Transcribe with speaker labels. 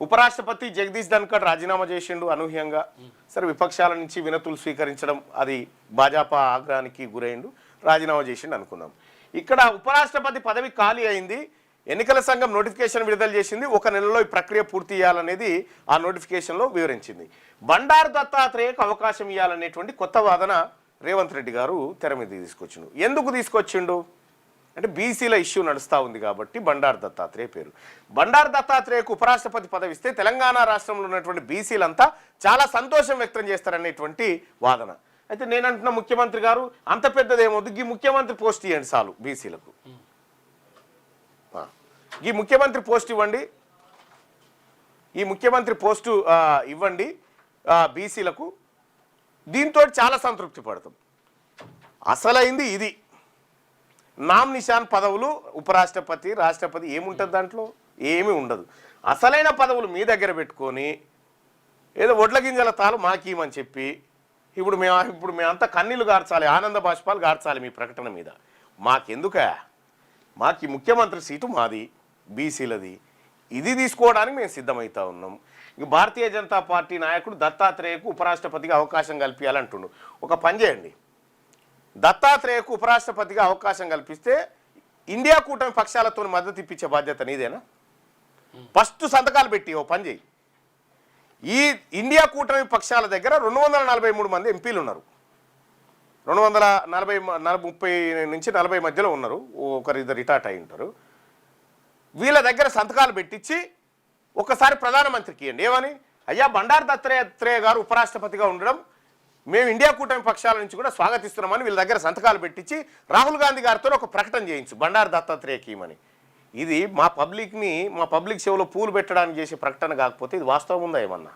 Speaker 1: ఉపరాష్ట్రపతి జగదీష్ ధన్కర్ రాజీనామా చేసిండు అనూహ్యంగా. సరే విపక్షాల నుంచి వినతులు స్వీకరించడం అది భాజపా ఆగ్రహానికి గురైండు, రాజీనామా చేసిండు అనుకుందాం. ఇక్కడ ఉపరాష్ట్రపతి పదవి ఖాళీ అయింది, ఎన్నికల సంఘం నోటిఫికేషన్ విడుదల చేసింది, 1 నెలలో ఈ ప్రక్రియ పూర్తి చేయాలనేది ఆ నోటిఫికేషన్లో వివరించింది. బండారు దత్తాత్రేయకు అవకాశం ఇవ్వాలనేటువంటి కొత్త వాదన రేవంత్ రెడ్డి గారు తెర మీద తీసుకొచ్చిండు. ఎందుకు తీసుకొచ్చిండు అంటే బీసీల ఇష్యూ నడుస్తూ ఉంది కాబట్టి బండారు దత్తాత్రేయ పేరు. బండారు దత్తాత్రేయకు ఉపరాష్ట్రపతి పదవి ఇస్తే తెలంగాణ రాష్ట్రంలో ఉన్నటువంటి బీసీలంతా చాలా సంతోషం వ్యక్తం చేస్తారనేటువంటి వాదన. అయితే నేనంటున్న ముఖ్యమంత్రి గారు అంత పెద్దదేమొద్దు, ఈ ముఖ్యమంత్రి పోస్ట్ ఇవ్వండి చాలు బీసీలకు, ఈ ముఖ్యమంత్రి పోస్ట్ ఇవ్వండి, ఈ ముఖ్యమంత్రి పోస్టు ఇవ్వండి బీసీలకు, దీంతో చాలా సంతృప్తి పడతాం. అసలైంది ఇది. నామ్ నిషాన్ పదవులు ఉపరాష్ట్రపతి రాష్ట్రపతి ఏముంటుంది దాంట్లో, ఏమీ ఉండదు. అసలైన పదవులు మీ దగ్గర పెట్టుకొని ఏదో ఒడ్ల గింజల తాలు మాకీమని చెప్పి ఇప్పుడు మేమంతా కన్నీళ్లు గార్చాలి, ఆనంద బాష్పాలు గార్చాలి మీ ప్రకటన మీద. మాకెందుక, మాకు ఈ ముఖ్యమంత్రి సీటు మాది, బీసీలది, ఇది తీసుకోవడానికి మేము సిద్ధమవుతా ఉన్నాం. ఇంక భారతీయ జనతా పార్టీ నాయకుడు దత్తాత్రేయకు ఉపరాష్ట్రపతిగా అవకాశం కల్పించాలంటుండు. ఒక పని చేయండి, దత్తాత్రేయకు ఉపరాష్ట్రపతిగా అవకాశం కల్పిస్తే ఇండియా కూటమి పక్షాలతో మద్దతు ఇప్పించే బాధ్యత నీదేనా? ఫస్ట్ సంతకాలు పెట్టి ఓ పని చేయి. ఈ ఇండియా కూటమి పక్షాల దగ్గర 243 మంది ఎంపీలు ఉన్నారు, 230 నుంచి 40 మధ్యలో ఉన్నారు, ఒకరిద్దరు రిటార్ట్ అయి ఉంటారు. వీళ్ళ దగ్గర సంతకాలు పెట్టించి ఒకసారి ప్రధానమంత్రికి ఇవ్వండి. ఏమని, అయ్యా బండారు దత్తాత్రేయ గారు ఉపరాష్ట్రపతిగా ఉండడం మేము ఇండియా కూటమి పక్షాల నుంచి కూడా స్వాగతిస్తున్నామని వీళ్ళ దగ్గర సంతకాలు పెట్టించి రాహుల్ గాంధీ గారితో ఒక ప్రకటన చేయించు బండారు దత్తాత్రేయకి ఇవ్వమని. ఇది మా పబ్లిక్ షోలో పూలు పెట్టడానికి చేసే ప్రకటన కాకపోతే ఇది వాస్తవం ఉందా ఏమన్నా?